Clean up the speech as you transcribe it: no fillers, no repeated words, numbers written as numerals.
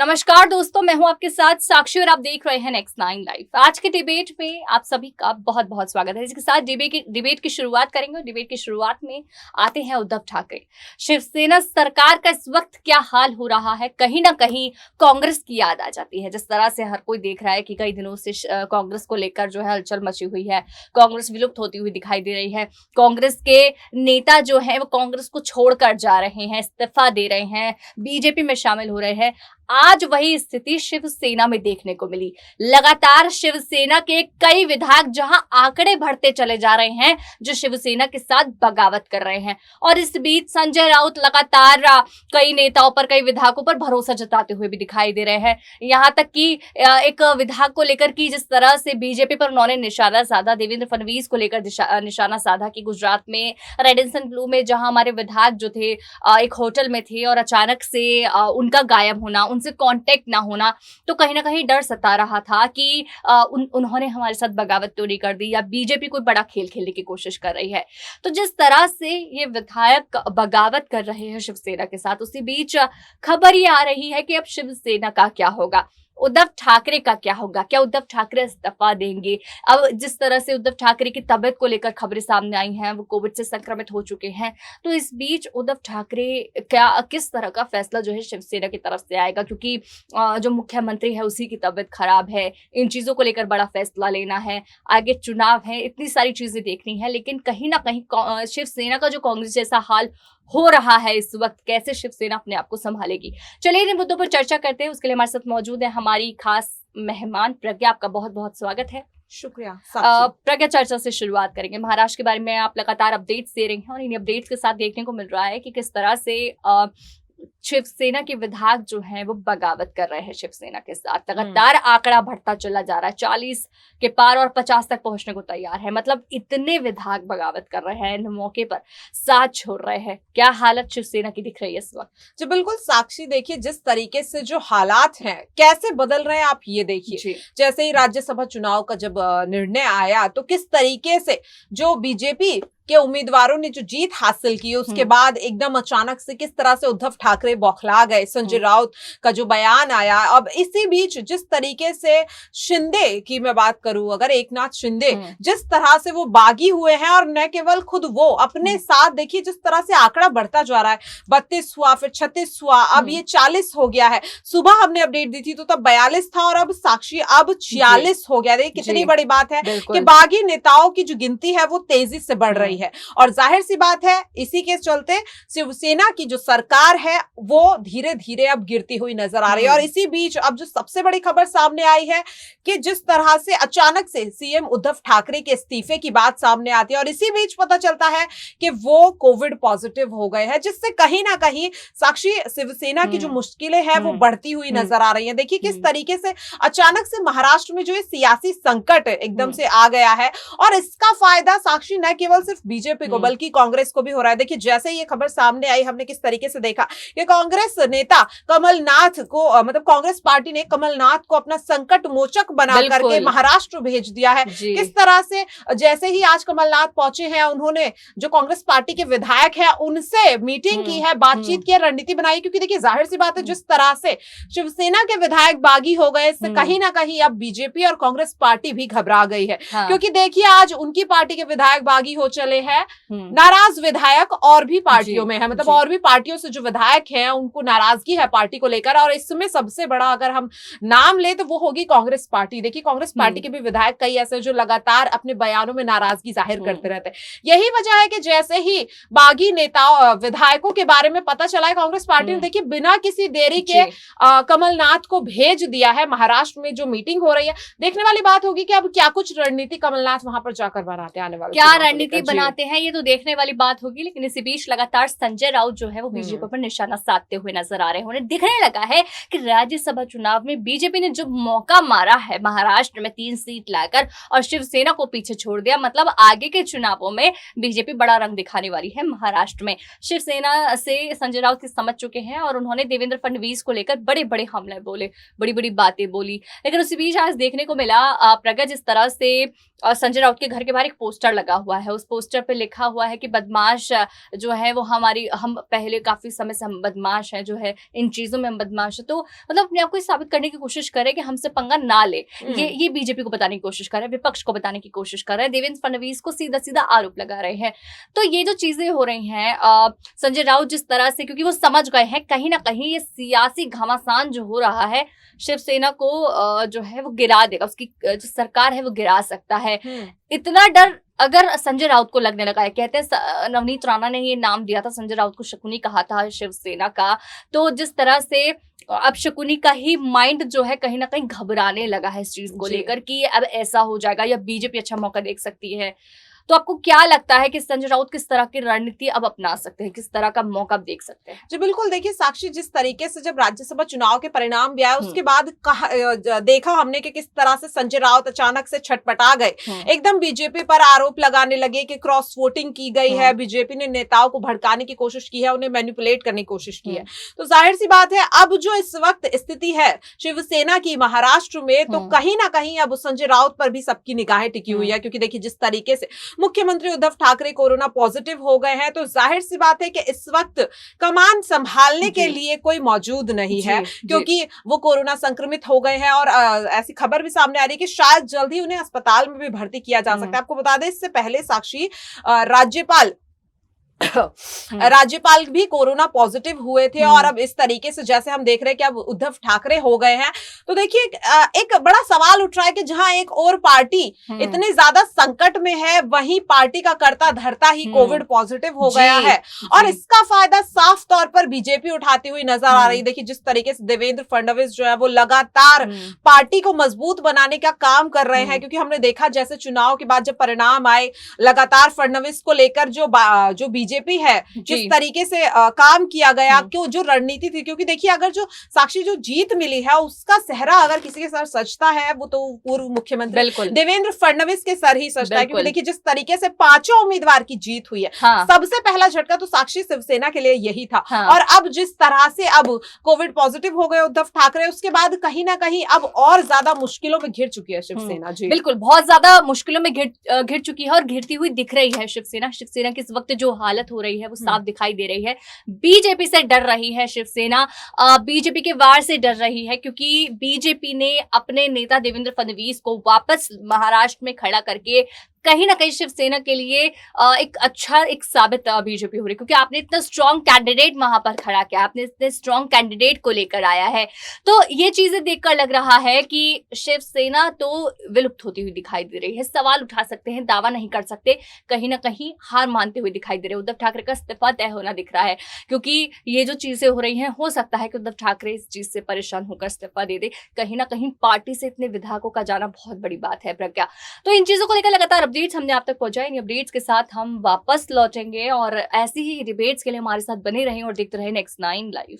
नमस्कार दोस्तों, मैं हूं आपके साथ साक्षी और आप देख रहे हैं नेक्स्ट 9 लाइव। आज के डिबेट में आप सभी का बहुत बहुत स्वागत है। इसके साथ डिबेट की शुरुआत करेंगे और डिबेट की शुरुआत में आते हैं उद्धव ठाकरे। शिवसेना सरकार का इस वक्त क्या हाल हो रहा है, कहीं ना कहीं कांग्रेस की याद आ जाती है। जिस तरह से हर कोई देख रहा है कि कई दिनों से कांग्रेस को लेकर जो है हलचल मची हुई है, कांग्रेस विलुप्त होती हुई दिखाई दे रही है। कांग्रेस के नेता जो है वो कांग्रेस को छोड़कर जा रहे हैं, इस्तीफा दे रहे हैं, बीजेपी में शामिल हो रहे हैं। आज वही स्थिति शिवसेना में देखने को मिली। लगातार शिवसेना के कई विधायक जहां आंकड़े बढ़ते चले जा रहे हैं, जो शिवसेना के साथ बगावत कर रहे हैं। और इस बीच संजय राउत लगातार कई नेताओं पर, कई विधायकों पर भरोसा जताते हुए भी दिखाई दे रहे हैं। यहां तक कि एक विधायक को लेकर की जिस तरह से बीजेपी पर उन्होंने निशाना साधा, देवेंद्र फडणवीस को लेकर निशाना साधा कि गुजरात में रेड एंड ब्लू में जहां हमारे विधायक जो थे एक होटल में थे और अचानक से उनका गायब होना, उनसे कांटेक्ट ना होना, तो कहीं ना कहीं डर सता रहा था कि उन्होंने हमारे साथ बगावत तो नहीं कर दी या बीजेपी कोई बड़ा खेल खेलने की कोशिश कर रही है। तो जिस तरह से ये विधायक बगावत कर रहे हैं शिवसेना के साथ, उसी बीच खबर ये आ रही है कि अब शिवसेना का क्या होगा, उद्धव ठाकरे का क्या होगा, क्या उद्धव ठाकरे इस्तीफा देंगे। अब जिस तरह से उद्धव ठाकरे की तबीयत को लेकर खबरें सामने आई हैं, वो कोविड से संक्रमित हो चुके हैं, तो इस बीच उद्धव ठाकरे क्या किस तरह का फैसला जो है शिवसेना की तरफ से आएगा, क्योंकि जो मुख्यमंत्री है उसी की तबीयत खराब है। इन चीजों को लेकर बड़ा फैसला लेना है, आगे चुनाव है, इतनी सारी चीजें देखनी है। लेकिन कहीं ना कहीं शिवसेना का जो कांग्रेस जैसा हाल हो रहा है इस वक्त, कैसे शिवसेना अपने आप को संभालेगी। चलिए इन मुद्दों पर चर्चा करते हैं। उसके लिए हमारे साथ मौजूद है हमारी खास मेहमान प्रज्ञा। आपका बहुत बहुत स्वागत है। शुक्रिया। प्रज्ञा, चर्चा से शुरुआत करेंगे। महाराष्ट्र के बारे में आप लगातार अपडेट्स दे रहे हैं और इन अपडेट्स के साथ देखने को मिल रहा है कि किस तरह से शिवसेना के विधायक जो हैं वो बगावत कर रहे हैं शिवसेना के साथ। लगातार आंकड़ा बढ़ता चला जा रहा है, 40 के पार और 50 तक पहुंचने को तैयार है। मतलब इतने विधायक बगावत कर रहे हैं, मौके पर साथ छोड़ रहे हैं। क्या हालत शिवसेना की दिख रही है इस वक्त? जी बिल्कुल साक्षी, देखिए जिस तरीके से जो हालात हैं कैसे बदल रहे हैं आप ये देखिए। जैसे ही राज्यसभा चुनाव का जब निर्णय आया, तो किस तरीके से जो बीजेपी के उम्मीदवारों ने जो जीत हासिल की, उसके बाद एकदम अचानक से किस तरह से उद्धव ठाकरे बौखला गए। संजय राउत का जो बयान आया, अब इसी बीच जिस तरीके से शिंदे की मैं बात करूं, अगर एकनाथ शिंदे जिस तरह से वो बागी हुए हैं, और न केवल खुद वो अपने साथ, देखिए जिस तरह से आंकड़ा बढ़ता जा रहा है, 32 हुआ, फिर 36 हुआ, अब ये 40 हो गया है। सुबह हमने अपडेट दी थी तो तब 42 था और अब साक्षी अब 46 हो गया। देखिए कितनी बड़ी बात है कि बागी नेताओं की जो गिनती है वो तेजी से बढ़ रही है। और जाहिर सी बात है, इसी के चलते शिवसेना की जो सरकार है वो धीरे धीरे अब गिरती हुई नजर आ रही है। और इसी बीच अब जो सबसे बड़ी खबर सामने आई है कि जिस तरह से अचानक से सीएम उद्धव ठाकरे के इस्तीफे की बात सामने आती है, और इसी बीच पता चलता है कि वो कोविड पॉजिटिव हो गए हैं, जिससे कहीं ना कहीं साक्षी शिवसेना की जो मुश्किलें हैं वो बढ़ती हुई नजर आ रही है। देखिए किस तरीके से अचानक से महाराष्ट्र में जो ये सियासी संकट एकदम से आ गया है, और इसका फायदा साक्षी न केवल सिर्फ बीजेपी को बल्कि कांग्रेस को भी हो रहा है। देखिए जैसे ये खबर सामने आई, हमने किस तरीके से देखा कि कांग्रेस नेता कमलनाथ को, मतलब कांग्रेस पार्टी ने कमलनाथ को अपना संकट मोचक बना करके महाराष्ट्र भेज दिया है। किस तरह से जैसे ही आज कमलनाथ पहुंचे हैं, उन्होंने जो कांग्रेस पार्टी के विधायक हैं उनसे मीटिंग की है, बातचीत की, रणनीति बनाई। क्योंकि देखिए जाहिर सी बात है, जिस तरह से शिवसेना के विधायक बागी हो गए, इससे कहीं ना कहीं अब बीजेपी और कांग्रेस पार्टी भी घबरा गई है। क्योंकि देखिए आज उनकी पार्टी के विधायक बागी हो चले हैं, नाराज विधायक और भी पार्टियों में है, मतलब और भी पार्टियों से जो विधायक हैं उनको नाराजगी है पार्टी को लेकर। और इसमें सबसे बड़ा अगर हम नाम ले तो वो होगी कांग्रेस पार्टी। देखिए कांग्रेस पार्टी के भी विधायक कई ऐसे जो लगातार अपने बयानों में नाराजगी जाहिर करते रहते हैं। यही वजह है कि जैसे ही बागी नेताओं विधायकों के बारे में पता चला है, कांग्रेस पार्टी ने देखिए बिना किसी देरी के कमलनाथ को भेज दिया है। महाराष्ट्र में जो मीटिंग हो रही है, देखने वाली बात होगी कि अब क्या कुछ रणनीति कमलनाथ वहां पर जाकर बनाते आने वाले, क्या रणनीति बनाते हैं, ये तो देखने वाली बात होगी। लेकिन इसी बीच लगातार संजय राउत जो है वो बीजेपी पर निशाना साधते हुए नजर आ रहे हैं। उन्हें दिखने लगा है कि राज्यसभा चुनाव में बीजेपी ने जो मौका मारा है महाराष्ट्र में 3 सीट लाकर और शिवसेना को पीछे छोड़ दिया, मतलब आगे के चुनावों में बीजेपी बड़ा रंग दिखाने वाली है महाराष्ट्र में। शिवसेना से संजय राउत की समझ चुके हैं और उन्होंने देवेंद्र फडणवीस को लेकर बड़े बड़े हमले बोले, बड़ी बड़ी बातें बोली। लेकिन उसी बीच आज देखने को मिला प्रज्ञा, जिस तरह से और संजय राउत के घर के बाहर एक पोस्टर लगा हुआ है। उस पोस्टर पे लिखा हुआ है कि बदमाश जो है वो हम पहले काफी समय से हम बदमाश हैं, जो है इन चीजों में हम बदमाश है। तो मतलब अपने आप को साबित करने की कोशिश करे कि हमसे पंगा ना ले। ये बीजेपी को बताने की कोशिश कर रहे हैं, विपक्ष को बताने की कोशिश कर रहे हैं, देवेंद्र फडणवीस को सीधा सीधा आरोप लगा रहे हैं। तो ये जो चीजें हो रही हैं, संजय राउत जिस तरह से, क्योंकि वो समझ गए हैं कहीं ना कहीं ये सियासी घमासान जो हो रहा है शिवसेना को जो है वो गिरा देगा, उसकी जो सरकार है वो गिरा सकता है। इतना डर अगर संजय राउत को लगने लगा है, कहते हैं नवनीत राणा ने ये नाम दिया था, संजय राउत को शकुनी कहा था शिवसेना का, तो जिस तरह से अब शकुनी का ही माइंड जो है कहीं ना कहीं घबराने लगा है इस चीज को लेकर कि अब ऐसा हो जाएगा या बीजेपी अच्छा मौका देख सकती है। तो आपको क्या लगता है कि संजय राउत किस तरह की रणनीति अब अपना सकते हैं, किस तरह का मौका देख सकते हैं? जी बिल्कुल, देखिए साक्षी, जिस तरीके से जब राज्यसभा चुनाव के परिणाम भी आए उसके बाद देखा हमने कि किस तरह से संजय राउत अचानक से छटपटा गए, एकदम बीजेपी पर आरोप लगाने लगे कि क्रॉस वोटिंग की गई है, बीजेपी ने नेताओं को भड़काने की कोशिश की है, उन्हें मैनिपुलेट करने की कोशिश की है। तो जाहिर सी बात है अब जो इस वक्त स्थिति है शिवसेना की महाराष्ट्र में, तो कहीं ना कहीं अब संजय राउत पर भी सबकी निगाहें टिकी हुई है, क्योंकि देखिए जिस तरीके से मुख्यमंत्री उद्धव ठाकरे कोरोना पॉजिटिव हो गए हैं, तो जाहिर सी बात है कि इस वक्त कमान संभालने के लिए कोई मौजूद नहीं है, क्योंकि वो कोरोना संक्रमित हो गए हैं। और ऐसी खबर भी सामने आ रही है कि शायद जल्द ही उन्हें अस्पताल में भी भर्ती किया जा सकता है। आपको बता दें इससे पहले साक्षी राज्यपाल भी कोरोना पॉजिटिव हुए थे, और अब इस तरीके से जैसे हम देख रहे हैं कि अब उद्धव ठाकरे हो गए हैं, तो देखिए एक बड़ा सवाल उठ रहा है कि जहां एक और पार्टी इतनी ज्यादा संकट में है, वहीं पार्टी का कर्ता धर्ता ही कोविड पॉजिटिव हो गया है, और इसका फायदा साफ तौर पर बीजेपी उठाती हुई नजर आ रही है। देखिए जिस तरीके से देवेंद्र फडणवीस जो है वो लगातार पार्टी को मजबूत बनाने का काम कर रहे हैं, क्योंकि हमने देखा जैसे चुनाव के बाद जब परिणाम आए, लगातार फडणवीस को लेकर जो बीजेपी है जिस तरीके से काम किया गया, क्यों जो रणनीति थी, क्योंकि देखिए अगर जो साक्षी जो जीत मिली है उसका सेहरा अगर किसी के सर सजता है वो तो पूर्व मुख्यमंत्री देवेंद्र फडणवीस के सर ही सजता है, क्योंकि देखिए जिस तरीके से 5 उम्मीदवार की जीत हुई है, सबसे पहला झटका तो साक्षी शिवसेना के लिए यही था। और अब जिस तरह से अब कोविड पॉजिटिव हो गए उद्धव ठाकरे, उसके बाद कहीं ना कहीं अब और ज्यादा मुश्किलों में घिर चुकी है शिवसेना। जी बिल्कुल, बहुत ज्यादा मुश्किलों में घिर चुकी है और घिरती हुई दिख रही है शिवसेना की इस वक्त जो हालत हो रही है वो साफ दिखाई दे रही है। बीजेपी से डर रही है शिवसेना, बीजेपी के वार से डर रही है, क्योंकि बीजेपी ने अपने नेता देवेंद्र फडणवीस को वापस महाराष्ट्र में खड़ा करके कहीं ना कहीं शिवसेना के लिए एक साबित बीजेपी हो रही है, क्योंकि आपने इतना स्ट्रॉन्ग कैंडिडेट वहां पर खड़ा किया, आपने इतने स्ट्रॉन्ग कैंडिडेट को लेकर आया है। तो ये चीजें देखकर लग रहा है कि शिवसेना तो विलुप्त होती हुई दिखाई दे रही है। सवाल उठा सकते हैं, दावा नहीं कर सकते, कहीं ना कहीं हार मानते हुए दिखाई दे रहे हैं। उद्धव ठाकरे का इस्तीफा तय होना दिख रहा है, क्योंकि ये जो चीजें हो रही हैं, हो सकता है कि उद्धव ठाकरे इस चीज से परेशान होकर इस्तीफा दे दे। कहीं ना कहीं पार्टी से इतने विधायकों का जाना बहुत बड़ी बात है। प्रज्ञा, तो इन चीजों को लेकर लगातार अपडेट्स हमने आप तक पहुंचाए। इन अपडेट्स के साथ हम वापस लौटेंगे और ऐसी ही डिबेट्स के लिए हमारे साथ बने रहें और देखते रहें नेक्स्ट 9 लाइव।